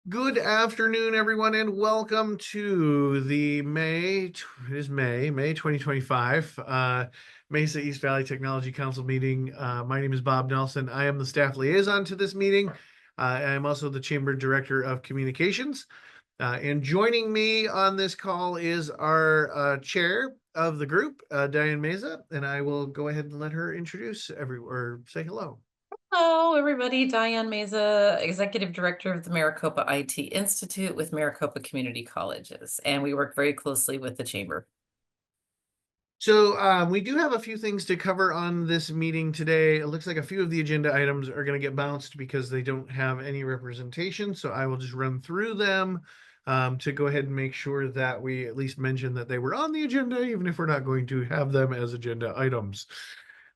Good afternoon, everyone, and welcome to the May 2025 Mesa East Valley Technology Council meeting. My name is Bob Nelson. I am the staff liaison to this meeting. I'm also the Chamber Director of Communications. And joining me on this call is our chair of the group, Diane Meza, and I will go ahead and let her introduce or say hello. Hello, everybody. Diane Meza, Executive Director of the Maricopa IT Institute with Maricopa Community Colleges, and we work very closely with the Chamber. So we do have a few things to cover on this meeting today. It looks like a few of the agenda items are going to get bounced because they don't have any representation. So I will just run through them to go ahead and make sure that we at least mention that they were on the agenda, even if we're not going to have them as agenda items.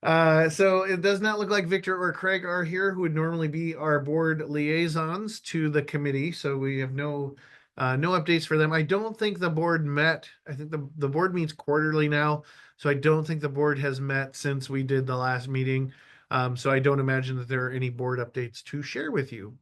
So it does not look like Victor or Craig are here, who would normally be our board liaisons to the committee. So we have no updates for them. I don't think the board met. I think the board meets quarterly now. So I don't think the board has met since we did the last meeting. So I don't imagine that there are any board updates to share with you.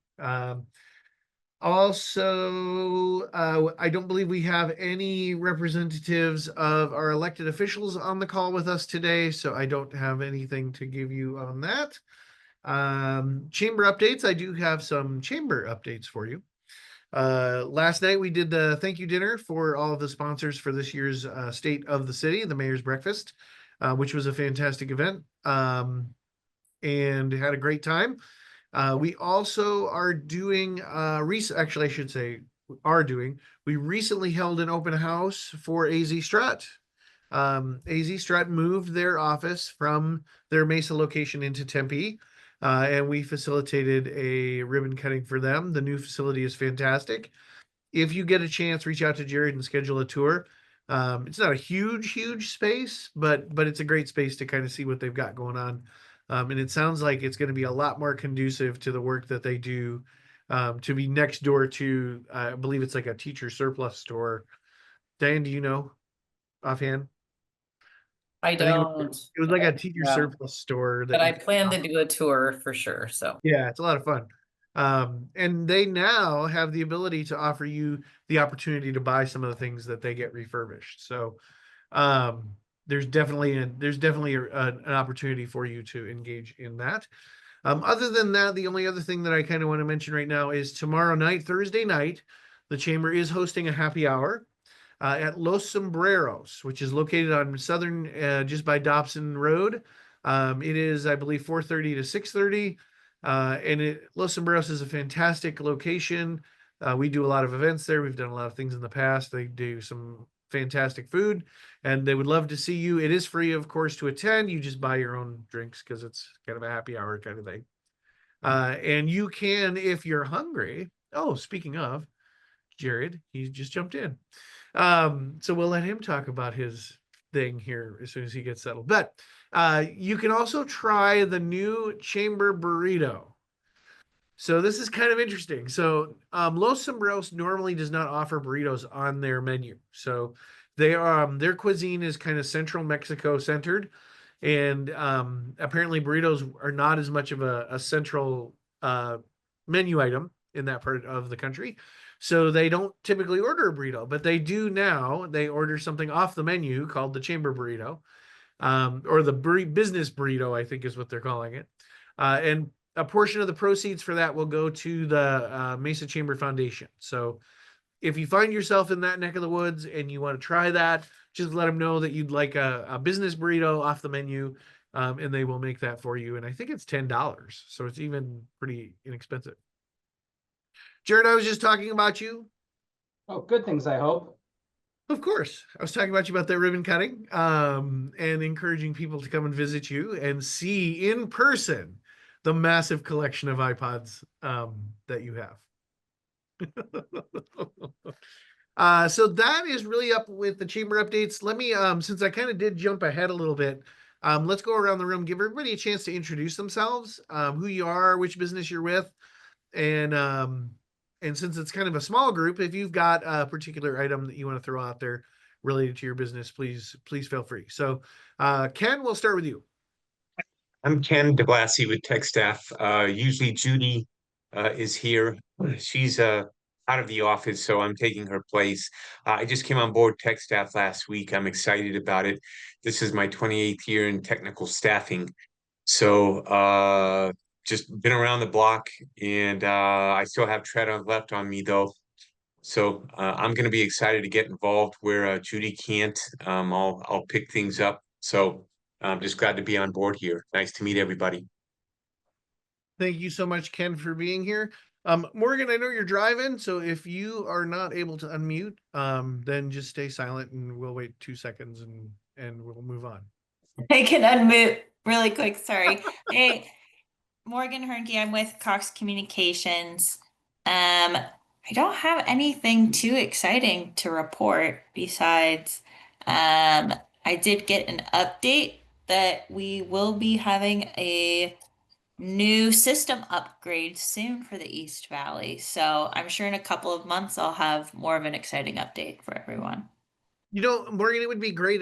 Also, I don't believe we have any representatives of our elected officials on the call with us today, so I don't have anything to give you on that. Chamber updates, I do have some chamber updates for you. Last night we did the thank you dinner for all of the sponsors for this year's State of the City, the Mayor's Breakfast, which was a fantastic event and had a great time. We also are doing, actually, I should say, we recently held an open house for AZ Strut. AZ Strut moved their office from their Mesa location into Tempe, and we facilitated a ribbon cutting for them. The new facility is fantastic. If you get a chance, reach out to Jared and schedule a tour. It's not a huge space, but it's a great space to kind of see what they've got going on. And it sounds like it's going to be a lot more conducive to the work that they do, to be next door to, I believe it's like a teacher surplus store. Diane, do you know offhand? I I think don't, it was like a teacher surplus store but that I you plan to do a tour for sure. So Yeah, it's a lot of fun. And they now have the ability to offer you the opportunity to buy some of the things that they get refurbished. So there's definitely an opportunity for you to engage in that. Other than that, the only other thing that I kind of want to mention right now is tomorrow night, Thursday night, the chamber is hosting a happy hour at Los Sombreros, which is located on southern, just by Dobson Road. It is, I believe, 4:30 to 6:30. Los Sombreros is a fantastic location. We do a lot of events there. We've done a lot of things in the past. They do some fantastic food, and they would love to see you. It is free, of course, to attend. You just buy your own drinks because it's kind of a happy hour kind of thing. And you can, if you're hungry. Oh, speaking of, Jared, he just jumped in. So we'll let him talk about his thing here as soon as he gets settled. But you can also try the new chamber burrito. So this is kind of interesting. So Los Sombreros normally does not offer burritos on their menu. So they their cuisine is kind of Central Mexico centered, and apparently burritos are not as much of a central menu item in that part of the country. So they don't typically order a burrito, but they do now. They order something off the menu called the chamber burrito, or the business burrito, I think is what they're calling it. And a portion of the proceeds for that will go to the Mesa Chamber Foundation. So if you find yourself in that neck of the woods and you want to try that, just let them know that you'd like a business burrito off the menu, and they will make that for you. And I think it's $10, so it's even pretty inexpensive. Jared, I was just talking about you. Oh, good things, I hope. Of course. I was talking about you about that ribbon cutting, and encouraging people to come and visit you and see in person the massive collection of iPods that you have. So that is really up with the chamber updates. Let me, since I kind of did jump ahead a little bit, let's go around the room, give everybody a chance to introduce themselves, who you are, which business you're with, and since it's kind of a small group, if you've got a particular item that you want to throw out there related to your business, please feel free. So, Ken, we'll start with you. I'm Ken DeBlassie with Tech Staff. Usually Judy is here. She's out of the office, so I'm taking her place. I just came on board tech staff last week. I'm excited about it. This is my 28th year in technical staffing. So just been around the block, and I still have tread on left on me though. So I'm going to be excited to get involved where Judy can't. I'll pick things up. So I'm just glad to be on board here. Nice to meet everybody. Thank you so much, Ken, for being here. Morgan, I know you're driving, so if you are not able to unmute, then just stay silent and we'll wait 2 seconds and we'll move on. I can unmute really quick. Sorry. Hey, Morgan Hernke. I'm with Cox Communications. I don't have anything too exciting to report besides I did get an update that we will be having a new system upgrade soon for the East Valley. So I'm sure in a couple of months I'll have more of an exciting update for everyone. You know, Morgan, it would be great.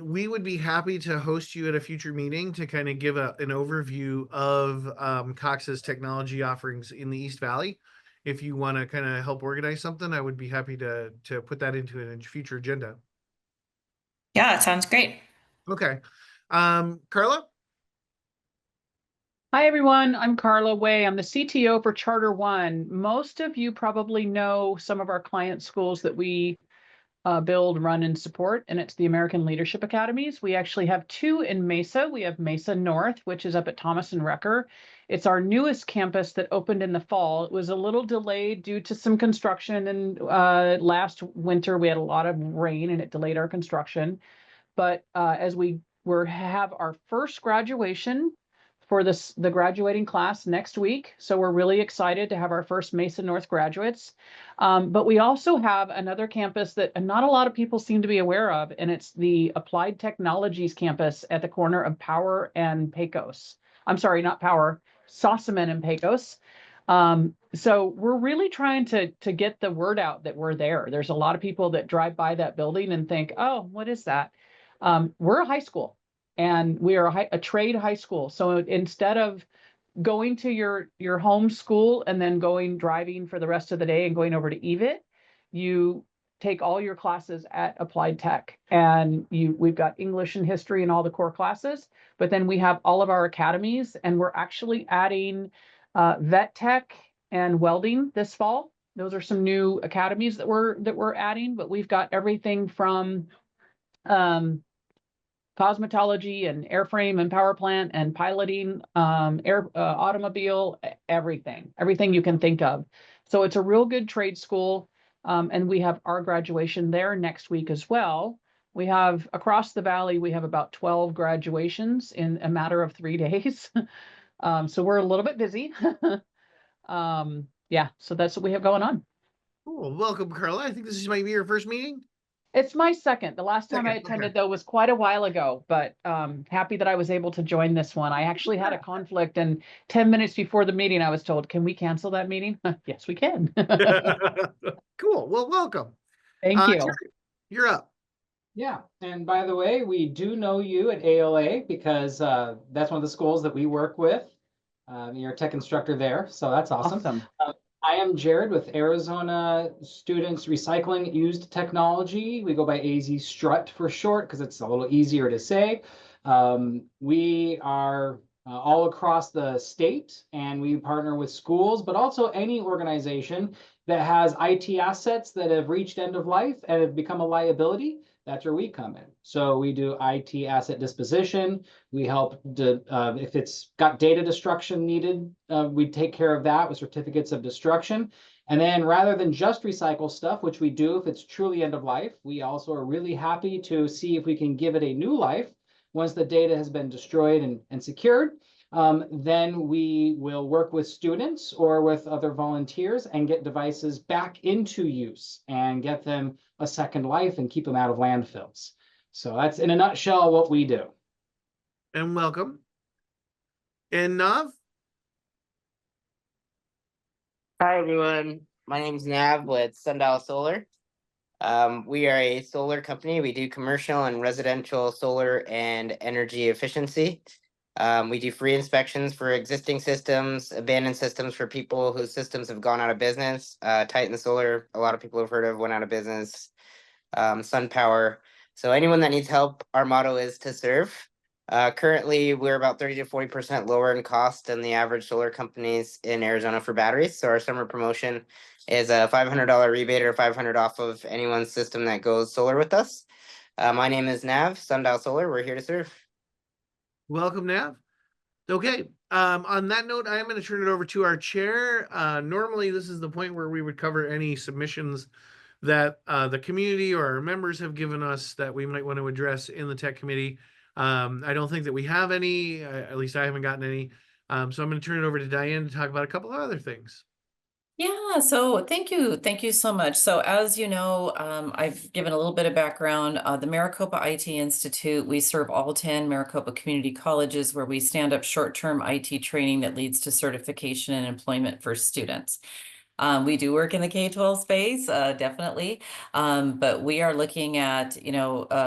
We would be happy to host you at a future meeting to kind of give an overview of Cox's technology offerings in the East Valley. If you want to kind of help organize something, I would be happy to put that into a future agenda. Yeah, it sounds great. Okay. Carla? Hi, everyone. I'm Carla Way. I'm the CTO for Charter One. Most of you probably know some of our client schools that we build, run, and support, and it's the American Leadership Academies. We actually have 2 in Mesa. We have Mesa North, which is up at Thomas and Recker. It's our newest campus that opened in the fall. It was a little delayed due to some construction, and last winter we had a lot of rain and it delayed our construction. But as we have our first graduation for the graduating class next week. So we're really excited to have our first Mesa North graduates. But we also have another campus that not a lot of people seem to be aware of, and it's the Applied Technologies campus at the corner of Power and Pecos. I'm sorry, not Power, Sossaman and Pecos. So we're really trying to get the word out that we're there. There's a lot of people that drive by that building and think, oh, what is that? We're a high school. And we are a trade high school. So instead of going to your home school and then driving for the rest of the day and going over to EVIT, you take all your classes at Applied Tech. And we've got English and history and all the core classes, but then we have all of our academies, and we're actually adding vet tech and welding this fall. Those are some new academies that we're adding, but we've got everything from cosmetology and airframe and power plant and piloting, automobile, everything you can think of. So it's a real good trade school. And we have our graduation there next week as well. We have across the valley, we have about 12 graduations in a matter of 3 days. So we're a little bit busy. Yeah, so that's what we have going on. Cool. Welcome, Carla. I think this might be your first meeting. It's my second. The last time I attended, though, was quite a while ago, but happy that I was able to join this one. I actually had a conflict, and 10 minutes before the meeting, I was told, can we cancel that meeting? Yes, we can. Cool. Well, welcome. Thank you. Terry, you're up. Yeah, and by the way, we do know you at ALA because that's one of the schools that we work with. You're a tech instructor there, so that's awesome. I am Jared with Arizona Students Recycling Used Technology. We go by AZ Strut for short because it's a little easier to say. We are all across the state, and we partner with schools, but also any organization that has IT assets that have reached end of life and have become a liability. That's where we come in. So we do IT asset disposition. We help if it's got data destruction needed, we take care of that with certificates of destruction. And then rather than just recycle stuff, which we do if it's truly end of life, we also are really happy to see if we can give it a new life once the data has been destroyed and secured. Then we will work with students or with other volunteers and get devices back into use and get them a second life and keep them out of landfills. So that's in a nutshell what we do. And welcome. And Nav? Hi, everyone. My name is Nav with Sundial Solar. We are a solar company. We do commercial and residential solar and energy efficiency. We do free inspections for existing systems, abandoned systems for people whose systems have gone out of business. Titan Solar, a lot of people have heard of, went out of business. SunPower. So anyone that needs help, our motto is to serve. Currently, we're about 30 to 40% lower in cost than the average solar companies in Arizona for batteries. So our summer promotion is a $500 rebate or 500 off of anyone's system that goes solar with us. My name is Nav, Sundial Solar. We're here to serve. Welcome, Nav. Okay, on that note, I am going to turn it over to our chair. Normally, this is the point where we would cover any submissions that the community or our members have given us that we might want to address in the tech committee. I don't think that we have any, at least I haven't gotten any. So I'm going to turn it over to Diane to talk about a couple of other things. Yeah, so thank you so much. So as you know, I've given a little bit of background. The Maricopa IT Institute, we serve all 10 Maricopa community colleges where we stand up short-term IT training that leads to certification and employment for students. We do work in the K-12 space, definitely. But we are looking at,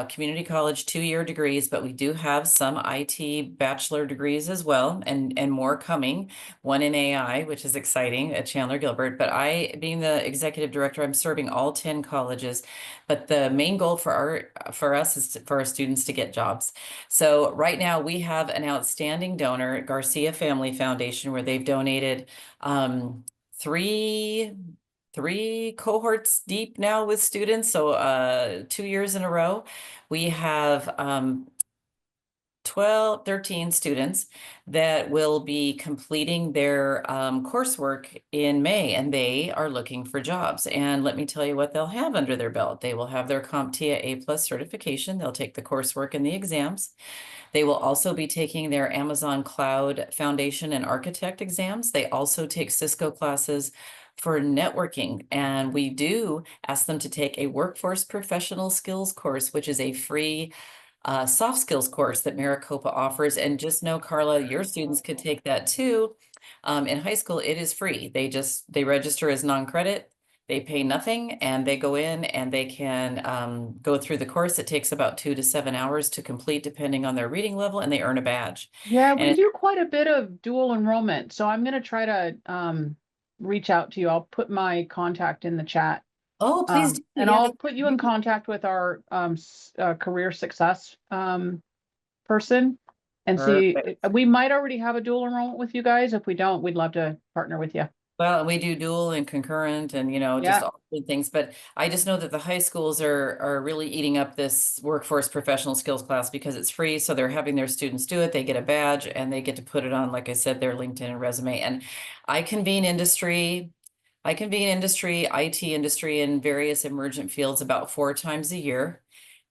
community college 2-year degrees, but we do have some IT bachelor degrees as well, and more coming. One in AI, which is exciting at Chandler Gilbert. But I, being the executive director, I'm serving all 10 colleges. But the main goal for us is for our students to get jobs. So right now we have an outstanding donor, Garcia Family Foundation, where they've donated three cohorts deep now with students. So 2 years in a row, we have 13 students that will be completing their coursework in May, and they are looking for jobs. And let me tell you what they'll have under their belt. They will have their CompTIA A+ certification. They'll take the coursework and the exams. They will also be taking their Amazon Cloud Foundation and Architect exams. They also take Cisco classes for networking. And we do ask them to take a workforce professional skills course, which is a free soft skills course that Maricopa offers. And just know, Carla, your students could take that too. In high school, it is free. They register as non-credit. They pay nothing and they go in and they can go through the course. It takes about 2 to 7 hours to complete, depending on their reading level, and they earn a badge. Yeah, we do quite a bit of dual enrollment. So I'm going to try to reach out to you. I'll put my contact in the chat. Oh, please do. And Yeah, I'll put you in contact with our career success person and see. We might already have a dual enrollment with you guys. If we don't, we'd love to partner with you. Well, we do dual and concurrent and, just all good things. But I just know that the high schools are really eating up this workforce professional skills class because it's free. So they're having their students do it. They get a badge and they get to put it on, like I said, their LinkedIn and resume. And I convene industry, IT industry in various emergent fields about 4 times a year.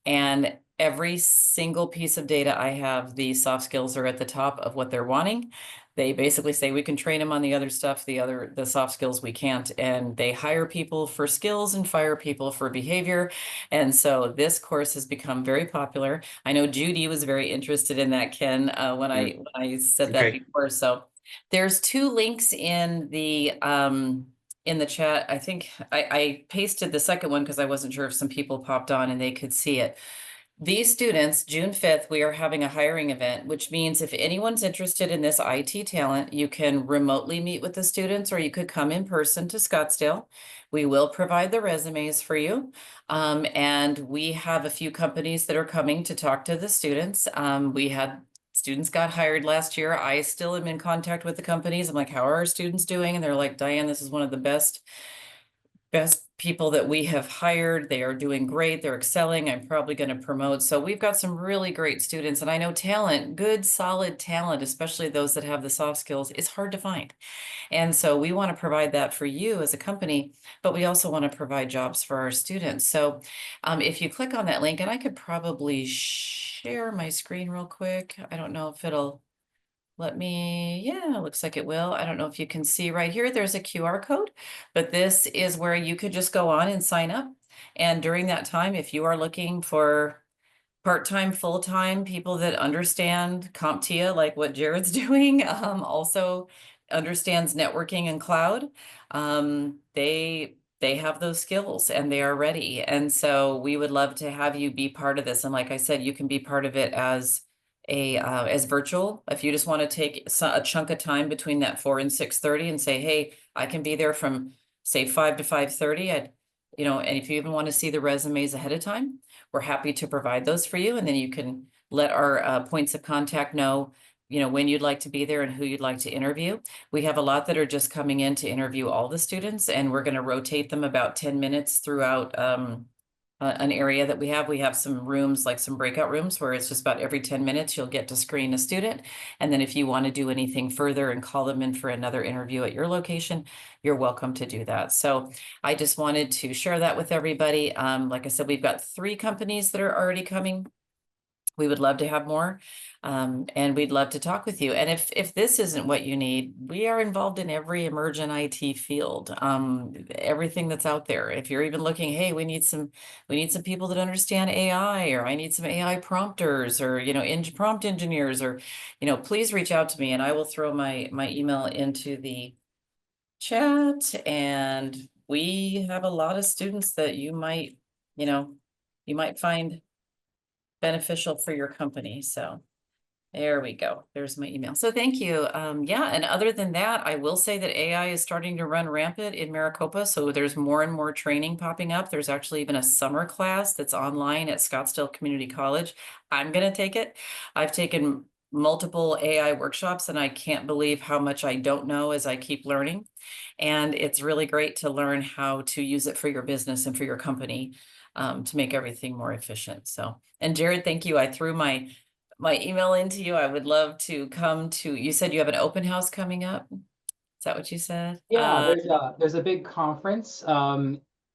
And every single piece of data I have, the soft skills are at the top of what they're wanting. They basically say we can train them on the other stuff, the soft skills we can't. And they hire people for skills and fire people for behavior. And so this course has become very popular. I know Judy was very interested in that, Ken, when I said that before. So there's 2 links in the chat. I think I pasted the second one because I wasn't sure if some people popped on and they could see it. These students, June 5th, we are having a hiring event, which means if anyone's interested in this IT talent, you can remotely meet with the students or you could come in person to Scottsdale. We will provide the resumes for you. And we have a few companies that are coming to talk to the students. We had students got hired last year. I still am in contact with the companies. I'm like, how are our students doing? And they're like, Diane, this is one of the best people that we have hired. They are doing great. They're excelling. I'm probably going to promote. So we've got some really great students. And I know talent, good, solid talent, especially those that have the soft skills, is hard to find. And so we want to provide that for you as a company, but we also want to provide jobs for our students. So if you click on that link, and I could probably share my screen real quick. I don't know if it'll let me, yeah, looks like it will. I don't know if you can see right here, there's a QR code, but this is where you could just go on and sign up. And during that time, if you are looking for part-time, full-time people that understand CompTIA, like what Jared's doing, also understands networking and cloud, they have those skills and they are ready. And so we would love to have you be part of this. And like I said, you can be part of it as as virtual. If you just want to take a chunk of time between that 4 and 6:30 and say, hey, I can be there from say 5 to 5:30. And if you even want to see the resumes ahead of time, we're happy to provide those for you. And then you can let our points of contact know, when you'd like to be there and who you'd like to interview. We have a lot that are just coming in to interview all the students, and we're going to rotate them about 10 minutes throughout an area that we have. We have some rooms, like some breakout rooms, where it's just about every 10 minutes you'll get to screen a student. And then if you want to do anything further and call them in for another interview at your location, you're welcome to do that. So I just wanted to share that with everybody. Like I said, we've got 3 companies that are already coming. We would love to have more, and we'd love to talk with you. And if this isn't what you need, we are involved in every emergent IT field, everything that's out there. If you're even looking, hey, we need some people that understand AI, or I need some AI prompters, or prompt engineers, or please reach out to me, and I will throw my email into the chat. And we have a lot of students that you might find beneficial for your company. So there we go. There's my email. So thank you. Yeah, and other than that, I will say that AI is starting to run rampant in Maricopa. So there's more and more training popping up. There's actually even a summer class that's online at Scottsdale Community College. I'm going to take it. I've taken multiple AI workshops, and I can't believe how much I don't know as I keep learning. And it's really great to learn how to use it for your business and for your company, to make everything more efficient. So, and Jared, thank you. I threw my email into you. I would love to come to, you said you have an open house coming up. Is that what you said? Yeah, there's a big conference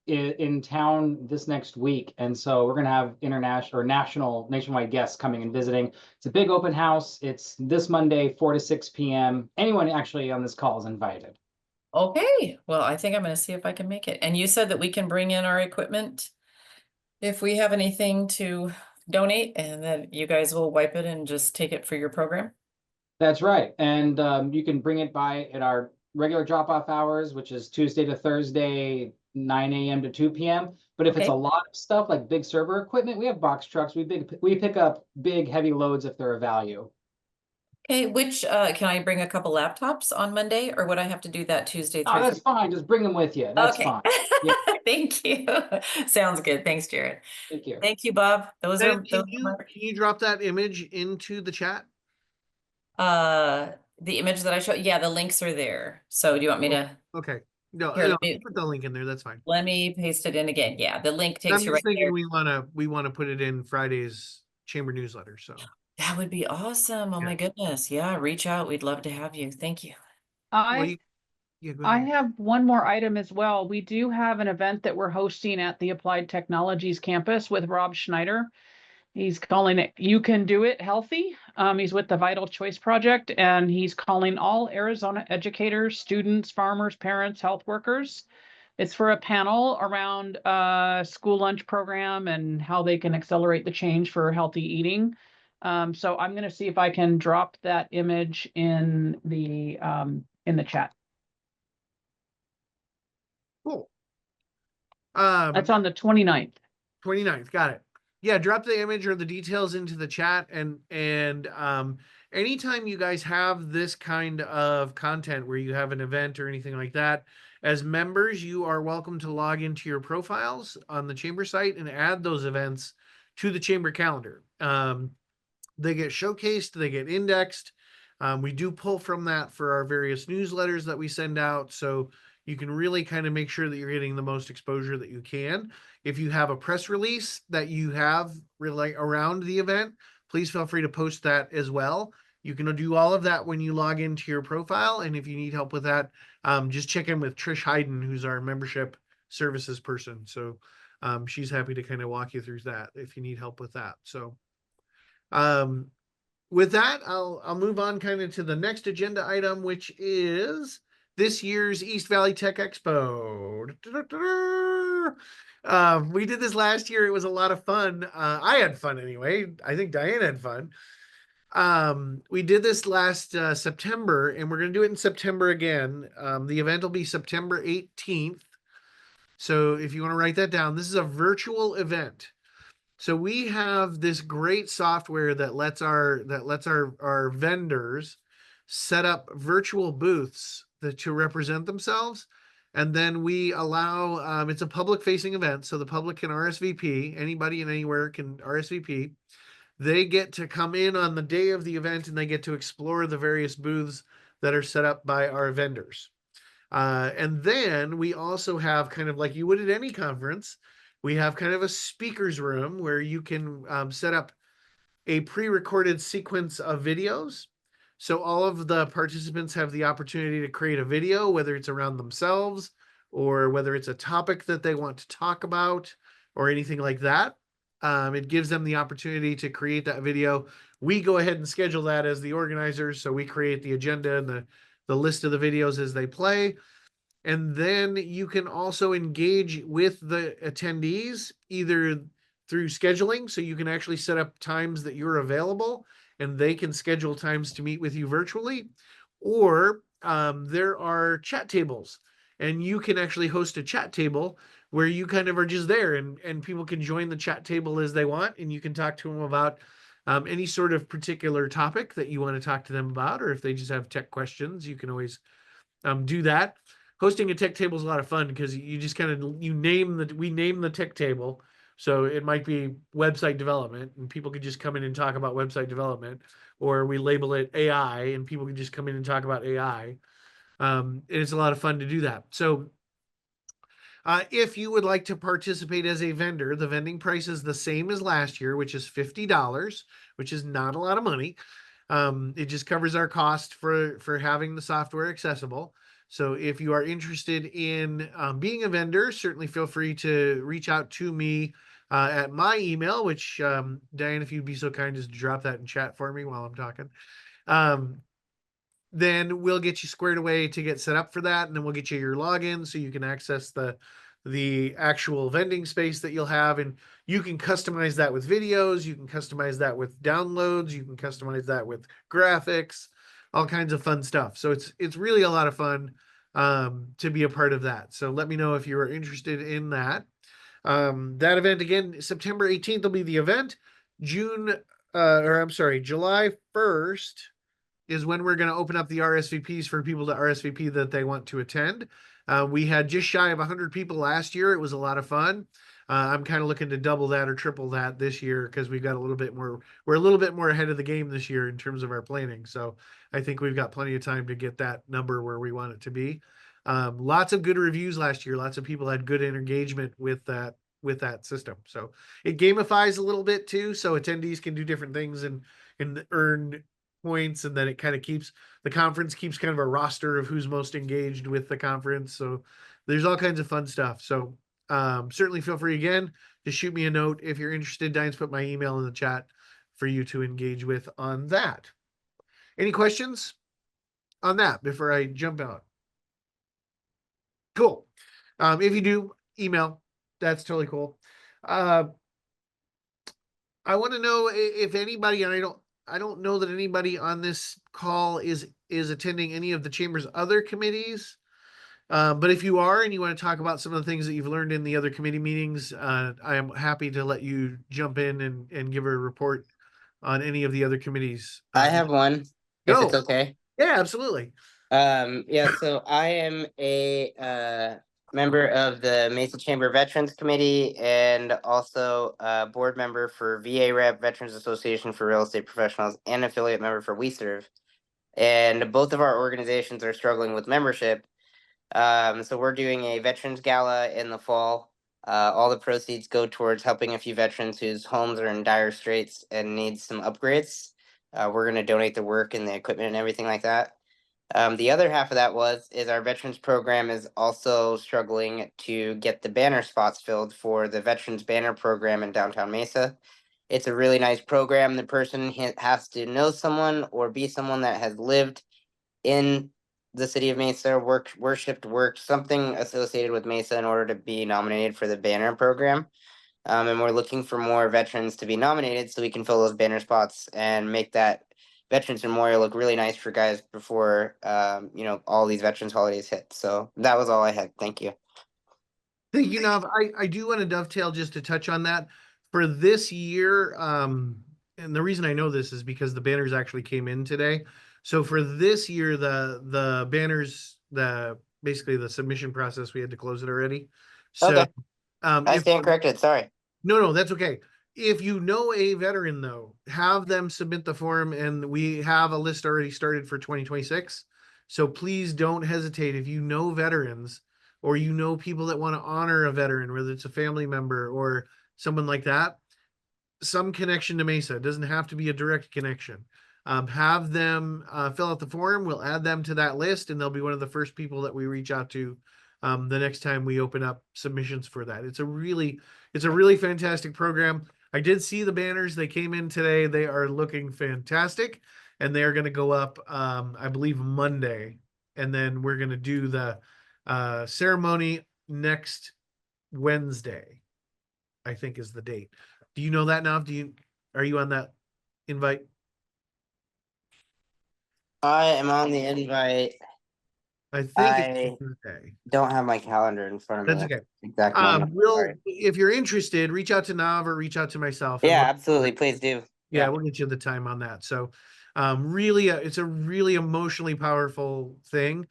in town this next week, and so we're gonna have international or nationwide guests coming and visiting. It's a big open house. It's this Monday, 4 to 6 p.m. Anyone actually on this call is invited. Okay, well, I think I'm going to see if I can make it. And you said that we can bring in our equipment if we have anything to donate, and that you guys will wipe it and just take it for your program? That's right. And you can bring it by at our regular drop-off hours, which is Tuesday to Thursday, 9 a.m. to 2 p.m. But if it's a Okay. lot of stuff like big server equipment, we have box trucks. We pick up big heavy loads if they're of value. Okay, which can I bring a couple laptops on Monday, or would I have to do that Tuesday Oh, through that's fine. Just bring them with you. That's Okay. fine. Yeah, Thank you. Sounds good. Thanks, Jared. thank you. Thank you, Bob. Those Ben, are can you drop that image into the chat? the image that I showed. Yeah, the links are there. So do you want me to? Okay. No, Here, let you me put the link in there. That's fine. paste it in again. Yeah, the link I'm takes you just right thinking there. we wanna put it in Friday's chamber newsletter. So That would be awesome. Oh Yeah. my goodness. Yeah, reach out. We'd love to have you. Thank you. well, yeah, go I ahead. have one more item as well. We do have an event that we're hosting at the Applied Technologies campus with Rob Schneider. He's calling it You Can Do It Healthy. He's with the Vital Choice Project, and he's calling all Arizona educators, students, farmers, parents, health workers. It's for a panel around school lunch program and how they can accelerate the change for healthy eating. So I'm going to see if I can drop that image in the chat. Cool. That's on the 29th. 29th, got it. Yeah, drop the image or the details into the chat, and anytime you guys have this kind of content where you have an event or anything like that, as members, you are welcome to log into your profiles on the chamber site and add those events to the chamber calendar. They get showcased, they get indexed. We do pull from that for our various newsletters that we send out, so you can really kind of make sure that you're getting the most exposure that you can. If you have a press release that you have really around the event, please feel free to post that as well. You can do all of that when you log into your profile. And if you need help with that, just check in with Trish Hayden, who's our membership services person. So she's happy to kind of walk you through that if you need help with that. So with that, I'll move on kind of to the next agenda item, which is this year's East Valley Tech Expo. We did this last year. It was a lot of fun. I had fun anyway. I think Diane had fun. We did this last September, and we're going to do it in September again. The event will be September 18th. So if you want to write that down, this is a virtual event. So we have this great software that lets our vendors set up virtual booths to represent themselves. And then we allow, it's a public facing event. So the public can RSVP, anybody and anywhere can RSVP. They get to come in on the day of the event and they get to explore the various booths that are set up by our vendors. And then we also have, kind of like you would at any conference, we have kind of a speaker's room where you can set up a pre-recorded sequence of videos. So all of the participants have the opportunity to create a video, whether it's around themselves or whether it's a topic that they want to talk about or anything like that. It gives them the opportunity to create that video. We go ahead and schedule that as the organizers. So we create the agenda and the list of the videos as they play. And then you can also engage with the attendees either through scheduling. So you can actually set up times that you're available and they can schedule times to meet with you virtually. Or there are chat tables and you can actually host a chat table where you kind of are just there and people can join the chat table as they want. And you can talk to them about any sort of particular topic that you want to talk to them about, or if they just have tech questions, you can always do that. Hosting a tech table is a lot of fun because you just kind of we name the tech table. So it might be website development and people could just come in and talk about website development, or we label it AI and people can just come in and talk about AI. And it's a lot of fun to do that. So if you would like to participate as a vendor, the vending price is the same as last year, which is $50, which is not a lot of money. It just covers our cost for having the software accessible. So if you are interested in being a vendor, certainly feel free to reach out to me at my email, which Diane, if you'd be so kind as to drop that in chat for me while I'm talking. Then we'll get you squared away to get set up for that, and then we'll get you your login so you can access the actual vending space that you'll have, and you can customize that with videos, you can customize that with downloads, you can customize that with graphics, all kinds of fun stuff. So it's really a lot of fun to be a part of that. So let me know if you are interested in that. That event again, September 18th will be the event. July 1st is when we're going to open up the RSVPs for people to RSVP that they want to attend. We had just shy of 100 people last year. It was a lot of fun. I'm kind of looking to double that or triple that this year because we've got a little bit more. We're a little bit more ahead of the game this year in terms of our planning. So I think we've got plenty of time to get that number where we want it to be. Lots of good reviews last year. Lots of people had good engagement with that system. So it gamifies a little bit too. So attendees can do different things and earn points, and then it kind of keeps the conference keeps kind of a roster of who's most engaged with the conference. So there's all kinds of fun stuff. So certainly feel free again to shoot me a note if you're interested. Diane's put my email in the chat for you to engage with on that. Any questions on that before I jump out? Cool. If you do, email. That's totally cool. I want to know if anybody, and I don't know that anybody on this call is attending any of the chamber's other committees. But if you are and you want to talk about some of the things that you've learned in the other committee meetings, I am happy to let you jump in and give a report on any of the other committees. I have one, if it's okay. Yeah, absolutely. Yeah, so I am a member of the Mesa Chamber Veterans Committee and also a board member for VA Rep, Veterans Association for Real Estate Professionals, and affiliate member for We Serve. And both of our organizations are struggling with membership. So we're doing a Veterans Gala in the fall. All the proceeds go towards helping a few veterans whose homes are in dire straits and need some upgrades. We're going to donate the work and the equipment and everything like that. The other half of that is our veterans program is also struggling to get the banner spots filled for the veterans banner program in downtown Mesa. It's a really nice program. The person has to know someone or be someone that has lived in the city of Mesa, worked something associated with Mesa in order to be nominated for the banner program. And we're looking for more veterans to be nominated so we can fill those banner spots and make that Veterans Memorial look really nice for guys before all these veterans holidays hit. So that was all I had. Thank you. Thank you, Nav. I do want to dovetail just to touch on that. for this year, and the reason I know this is because the banners actually came in today. So for this year, the banners, basically the submission process, we had to close it already. So Okay, I if stand corrected, sorry. no, that's okay. If you know a veteran though, have them submit the form, and we have a list already started for 2026. So please don't hesitate if you know veterans or you know people that want to honor a veteran, whether it's a family member or someone like that, some connection to Mesa. It doesn't have to be a direct connection. Have them fill out the form. We'll add them to that list, and they'll be one of the first people that we reach out to the next time we open up submissions for that. It's a really fantastic program. I did see the banners. They came in today. They are looking fantastic, and they are going to go up, I believe, Monday, and then we're going to do the ceremony next Wednesday, I think is the date. Do you know that now? Are you on that invite? I am on the invite. I think I it's Tuesday. don't have my calendar in front of me. That's at okay. the Exact moment. Sorry. If you're interested, reach out to Nav or reach out to myself. Yeah, absolutely. Please do. Yeah, we'll get you the time on that. So, really, it's a really emotionally powerful thing,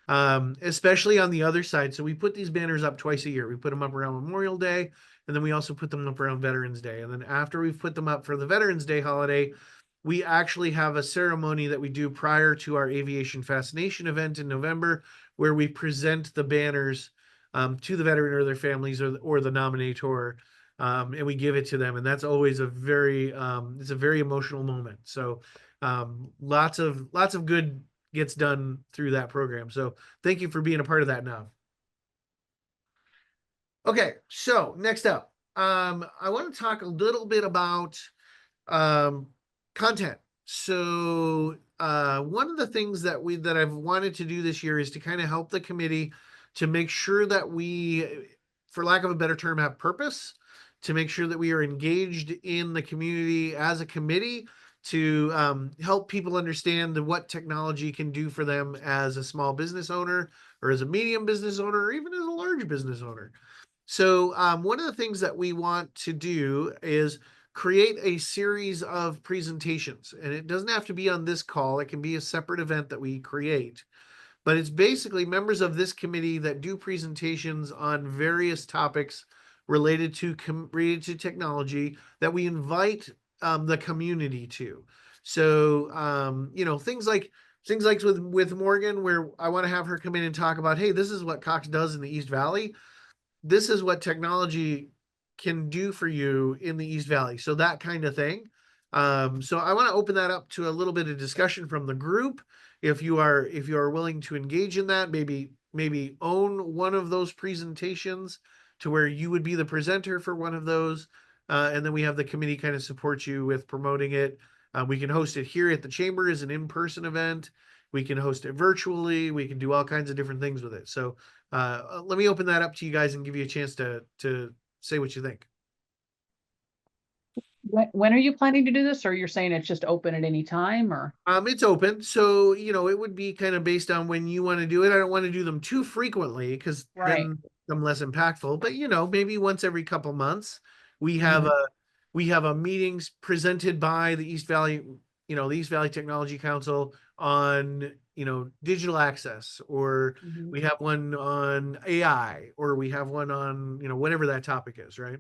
especially on the other side. So we put these banners up twice a year. We put them up around Memorial Day, and then we also put them up around Veterans Day. And then after we've put them up for the Veterans Day holiday, we actually have a ceremony that we do prior to our Aviation Fascination event in November, where we present the banners to the veteran or their families or the nominator, and we give it to them. And that's always a very it's a very emotional moment. So lots of good gets done through that program. So thank you for being a part of that now. Okay, so next up, I want to talk a little bit about content. So one of the things that I've wanted to do this year is to kind of help the committee to make sure that we, for lack of a better term, have purpose, to make sure that we are engaged in the community as a committee, to help people understand what technology can do for them as a small business owner or as a medium business owner or even as a large business owner. So one of the things that we want to do is create a series of presentations, and it doesn't have to be on this call. It can be a separate event that we create, but it's basically members of this committee that do presentations on various topics related to technology that we invite the community to. So things like with Morgan, where I want to have her come in and talk about, hey, this is what Cox does in the East Valley. This is what technology can do for you in the East Valley. So that kind of thing. So I want to open that up to a little bit of discussion from the group. If you are willing to engage in that, maybe own one of those presentations to where you would be the presenter for one of those. And then we have the committee kind of support you with promoting it. We can host it here at the chamber as an in-person event. We can host it virtually. We can do all kinds of different things with it. So let me open that up to you guys and give you a chance to say what you think. When are you planning to do this? Or you're saying it's just open at any time, or? It's open. So, it would be kind of based on when you want to do it. I don't want to do them too frequently because then I'm less impactful, but maybe once every couple months we have a meetings presented by the East Valley, the East Valley Technology Council on, digital access, or we have one on AI, or we have one on, whatever that topic is, right?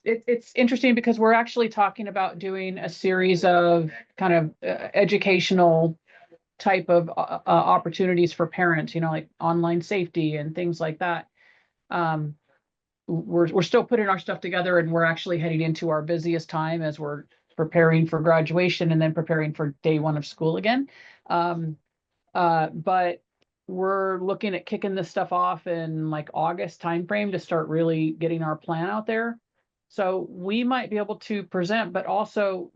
It's interesting because we're actually talking about doing a series of kind of educational type of opportunities for parents, like online safety and things like that. We're still putting our stuff together, and we're actually heading into our busiest time as we're preparing for graduation and then preparing for day one of school again. But we're looking at kicking this stuff off in like August timeframe to start really getting our plan out there. So we might be able to present, but also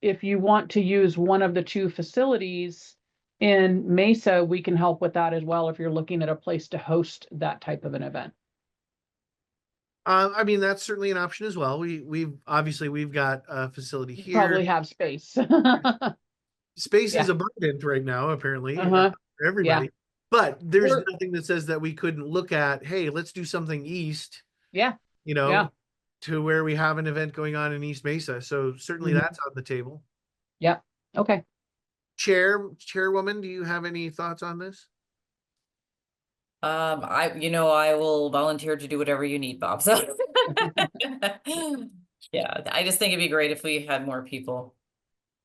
if you want to use one of the two facilities in Mesa, we can help with that as well if you're looking at a place to host that type of an event. I mean, that's certainly an option as well. We've got a facility here. Probably have space. Space is abundant right now, apparently, for everybody. But there's nothing that says that we couldn't look at, hey, let's do something east. Yeah. to where we have an event going on in East Mesa. So certainly Mhm. that's on the table. Yep. Okay. Chairwoman, do you have any thoughts on this? I will volunteer to do whatever you need, Bob. So yeah, I just think it'd be great if we had more people.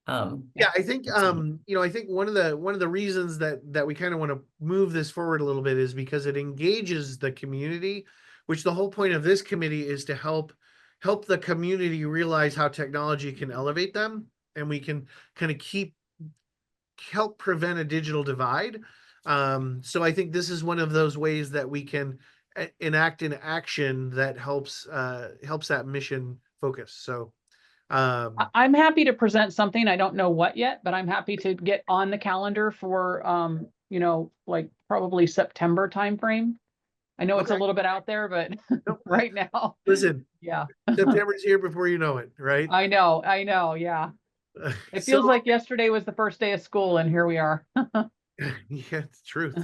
Yeah, I think I think one of the reasons that we kind of want to move this forward a little bit is because it engages the community, which the whole point of this committee is to help the community realize how technology can elevate them, and we can kind of help prevent a digital divide. So I think this is one of those ways that we can enact an action that helps that mission focus. So I'm happy to present something. I don't know what yet, but I'm happy to get on the calendar for, like probably September timeframe. I know it's a Okay. little bit out there, but Nope. right now, Listen, yeah, September's here before you know it, right? I know. Yeah. It So feels like yesterday was the first day of school and here we are. yeah, it's truth.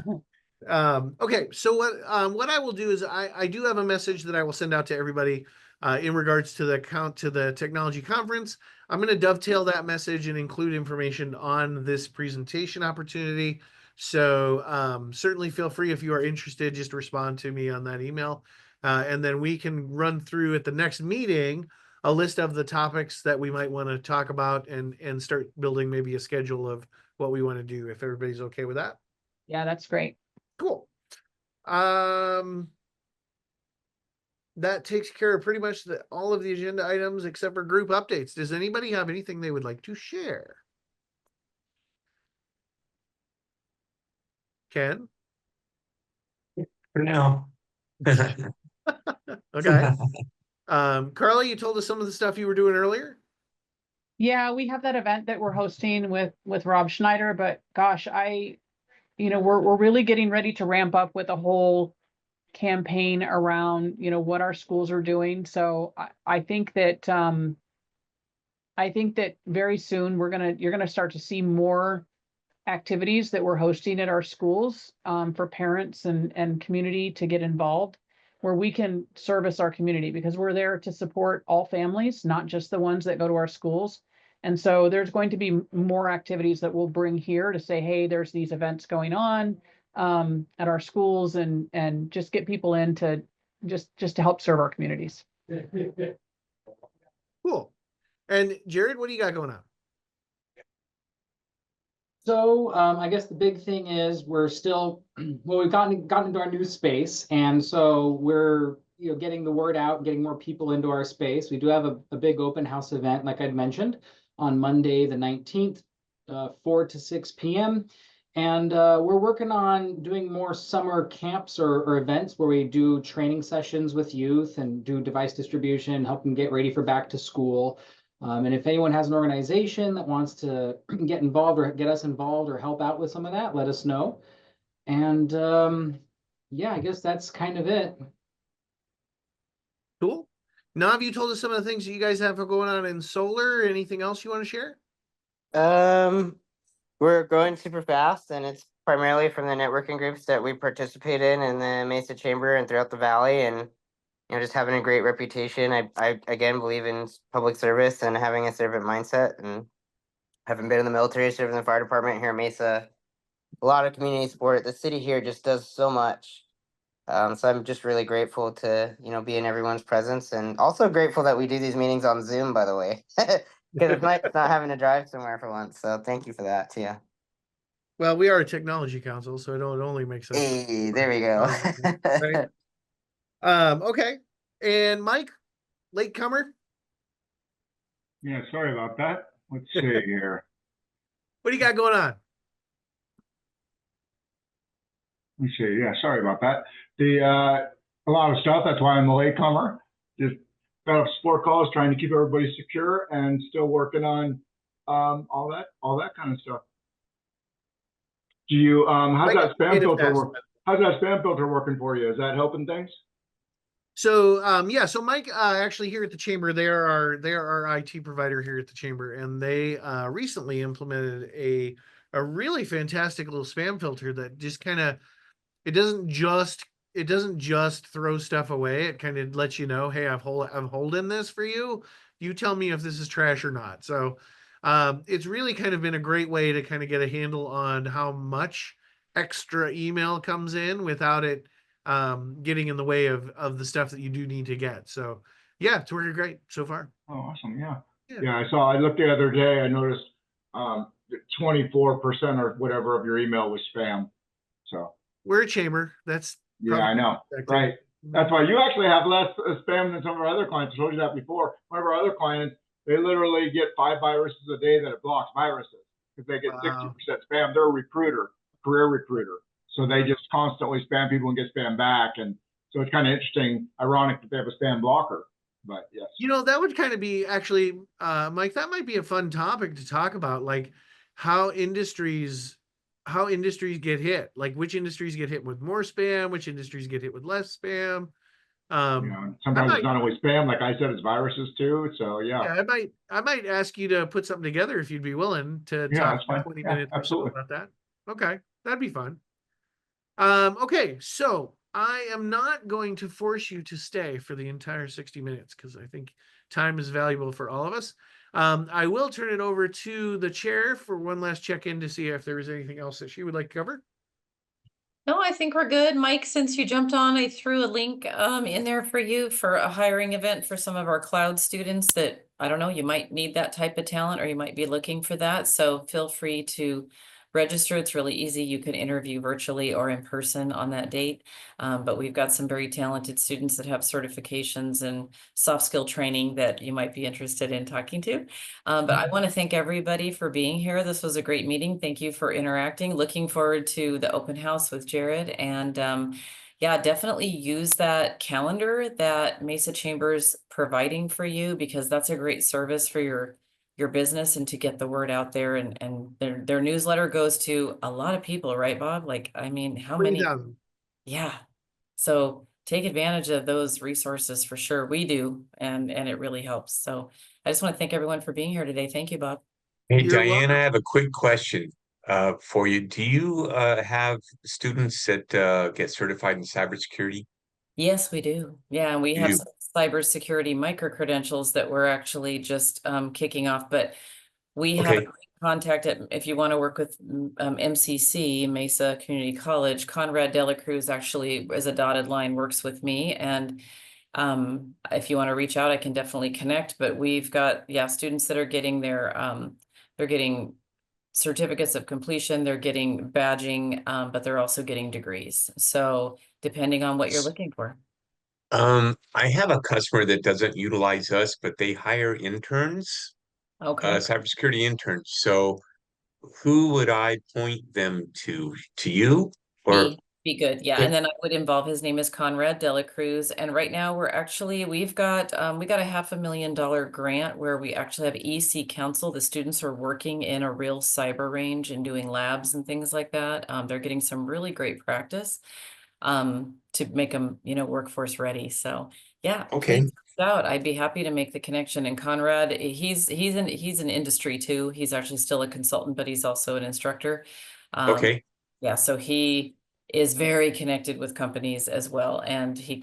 Okay, so what I will do is I do have a message that I will send out to everybody in regards to the technology conference. I'm going to dovetail that message and include information on this presentation opportunity. So certainly feel free, if you are interested, just respond to me on that email, and then we can run through at the next meeting a list of the topics that we might want to talk about and start building maybe a schedule of what we want to do, if everybody's okay with that. Yeah, that's great. Cool. That takes care of pretty much all of the agenda items except for group updates. Does anybody have anything they would like to share? Ken? For now. Okay. Carly, you told us some of the stuff you were doing earlier. Yeah, we have that event that we're hosting with Rob Schneider, but gosh, we're really getting ready to ramp up with a whole campaign around, what our schools are doing. So I think that very soon you're gonna start to see more activities that we're hosting at our schools for parents and community to get involved, where we can service our community, because we're there to support all families, not just the ones that go to our schools. And so there's going to be more activities that we'll bring here to say, hey, there's these events going on at our schools, and just get people in to just to help serve our communities. Cool. And Jared, what do you got going on? So I guess the big thing is we're still, well, we've gotten into our new space, and so we're getting the word out, getting more people into our space. We do have a big open house event, like I'd mentioned, on Monday the 19th, 4 to 6 p.m. And we're working on doing more summer camps or events where we do training sessions with youth and do device distribution, help them get ready for back to school. And if anyone has an organization that wants to get involved or get us involved or help out with some of that, let us know. And yeah, I guess that's kind of it. Cool. Nav, you told us some of the things that you guys have going on in solar. Anything else you want to share? We're growing super fast, and it's primarily from the networking groups that we participate in the Mesa Chamber and throughout the valley, and just having a great reputation. I again believe in public service and having a servant mindset, and having been in the military, served in the fire department here in Mesa, a lot of community support. The city here just does so much. So I'm just really grateful to, be in everyone's presence, and also grateful that we do these meetings on Zoom, by the way, because it's nice not having to drive somewhere for once. So thank you for that too. Well, we are a technology council, so it only makes sense. Hey, there we go. Right? Okay. And Mike, latecomer, Yeah, sorry about that. Let's see here. what do you got going on? Let's see. Yeah, sorry about that. A lot of stuff. That's why I'm a latecomer. Just got off support calls, trying to keep everybody secure, and still working on all that kind of stuff. Do you how's that spam filter work? How's that spam filter working for you? Is that helping things? So yeah, so Mike, actually here at the chamber, they are our IT provider here at the chamber, and they recently implemented a really fantastic little spam filter that just kind of, it doesn't just just throw stuff away. It kind of lets you know, hey, I'm holding this for you. You tell me if this is trash or not. So it's really kind of been a great way to kind of get a handle on how much extra email comes in without it getting in the way of the stuff that you do need to get. So yeah, it's working great so far. Oh, awesome. Yeah. Yeah. Yeah. I looked the other day, I noticed, 24% or whatever of your email was spam. So. We're a chamber. That's Yeah, I know. Right. That's why you actually have less spam than some of our other clients. I told you that before. One of our other clients, they literally get 5 viruses a day that it blocks viruses because they get 60% spam. They're a recruiter, career recruiter. So they just constantly spam people and get spam back. And so it's kind of interesting, ironic that they have a spam blocker. But yes. You know, that would kind of be actually, Mike, that might be a fun topic to talk about, like how industries get hit, like which industries get hit with more spam, which industries get hit with less spam. Sometimes it's not always spam, like I said, it's viruses too. So yeah. I might ask you to put something together if you'd be willing to talk for 20 minutes or so about that. Okay, that'd be fun. Okay, so I am not going to force you to stay for the entire 60 minutes because I think time is valuable for all of us. I will turn it over to the chair for one last check-in to see if there is anything else that she would like to cover. No, I think we're good. Mike, since you jumped on, I threw a link in there for you for a hiring event for some of our cloud students that, I don't know, you might need that type of talent or you might be looking for that. So feel free to register. It's really easy. You can interview virtually or in person on that date. But we've got some very talented students that have certifications and soft skill training that you might be interested in talking to. But I want to thank everybody for being here. This was a great meeting. Thank you for interacting. Looking forward to the open house with Jared. And yeah, definitely use that calendar that Mesa Chamber's providing for you because that's a great service for your business and to get the word out there, and their newsletter goes to a lot of people, right, Bob? Like, I mean, how many? Yeah. So take advantage of those resources for sure. We do, and it really helps. So I just want to thank everyone for being here today. Thank you, Bob. Hey, Diane, I have a quick question for you. Do you have students that get certified in cybersecurity? Yes, we do. Yeah, and we have some cybersecurity micro credentials that we're actually just kicking off, but we have a great contact if you want to work with MCC, Mesa Community College. Conrad Dela Cruz actually, as a dotted line, works with me. And if you want to reach out, I can definitely connect. But we've got, students that are getting they're getting certificates of completion, they're getting badging, but they're also getting degrees. So depending on what you're looking for. I have a customer that doesn't utilize us, but they hire interns. Okay. Cybersecurity interns. So who would I point them to? To you? Or be good. Yeah. And then I would involve, his name is Conrad Dela Cruz. And right now we've got we got a $500,000 grant where we actually have EC Council. The students are working in a real cyber range and doing labs and things like that. They're getting some really great practice to make them, workforce ready. So yeah, please reach out. I'd be happy to make the connection. And Conrad, he's an industry too. He's actually still a consultant, but he's also an instructor. Yeah, so he is very connected with companies as well. And he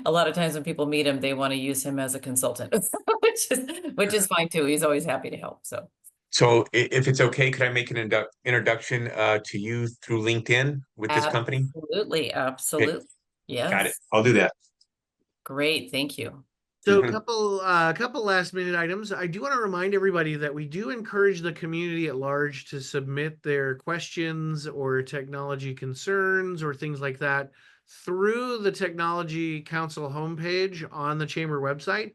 a lot of times when people meet him, they want to use him as a consultant, which is fine too. He's always happy to help. So if it's okay, could I make an introduction to you through LinkedIn with this company? Absolutely. Absolutely. Okay. Yes. Got it. I'll do that. Great. Thank you. So a couple last minute items. I do want to remind everybody that we do encourage the community at large to submit their questions or technology concerns or things like that through the Technology Council homepage on the Chamber website.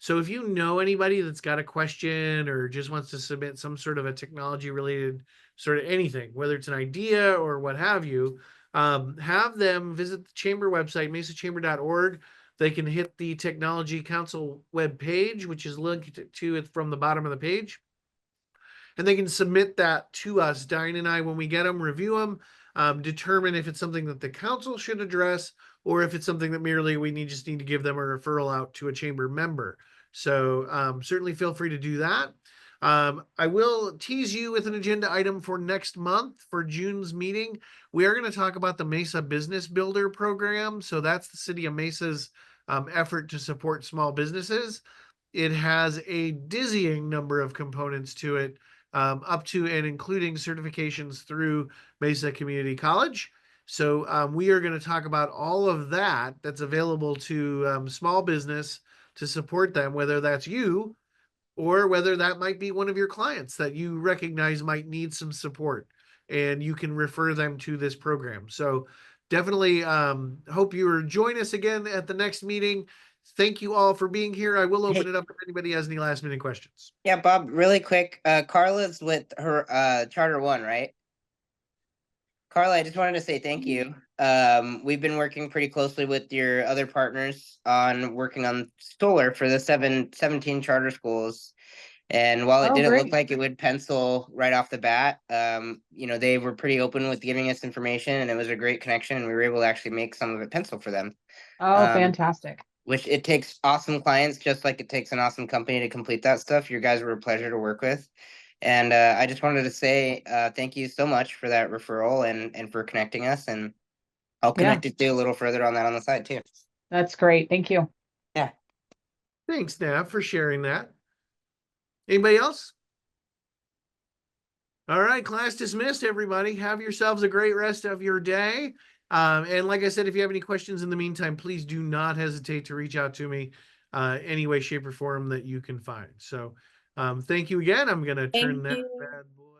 So if you know anybody that's got a question or just wants to submit some sort of a technology related sort of anything, whether it's an idea or what have you, have them visit the Chamber website, mesachamber.org. They can hit the Technology Council webpage, which is linked to it from the bottom of the page. And they can submit that to us, Diane and I, when we get them, review them, determine if it's something that the council should address, or if it's something that merely we just need to give them a referral out to a chamber member. So certainly feel free to do that. I will tease you with an agenda item for next month for June's meeting. We are going to talk about the Mesa Business Builder program. So that's the city of Mesa's effort to support small businesses. It has a dizzying number of components to it, up to and including certifications through Mesa Community College. So we are going to talk about all of that that's available to small business to support them, whether that's you or whether that might be one of your clients that you recognize might need some support, and you can refer them to this program. So definitely hope you join us again at the next meeting. Thank you all for being here. I will open it up if anybody has any last minute questions. Yeah, Bob, really quick. Carla's with her Charter One, right? Carla, I just wanted to say thank you. We've been working pretty closely with your other partners on working on solar for the 17 charter schools. And while it Oh, didn't look great. like it would pencil right off the bat, they were pretty open with giving us information, and it was a great connection. And we were able to actually make some of it pencil for them. Oh, fantastic. Which it takes awesome clients, just like it takes an awesome company to complete that stuff. You guys were a pleasure to work with. And I just wanted to say thank you so much for that referral and for connecting us. And I'll connect it to you a little further on that on the side too. That's great. Thank you. Yeah. Thanks, Nav, for sharing that. Anybody else? All right, class dismissed, everybody. Have yourselves a great rest of your day. And like I said, if you have any questions in the meantime, please do not hesitate to reach out to me any way, shape, or form that you can find. So thank you again. I'm going to turn that bad boy.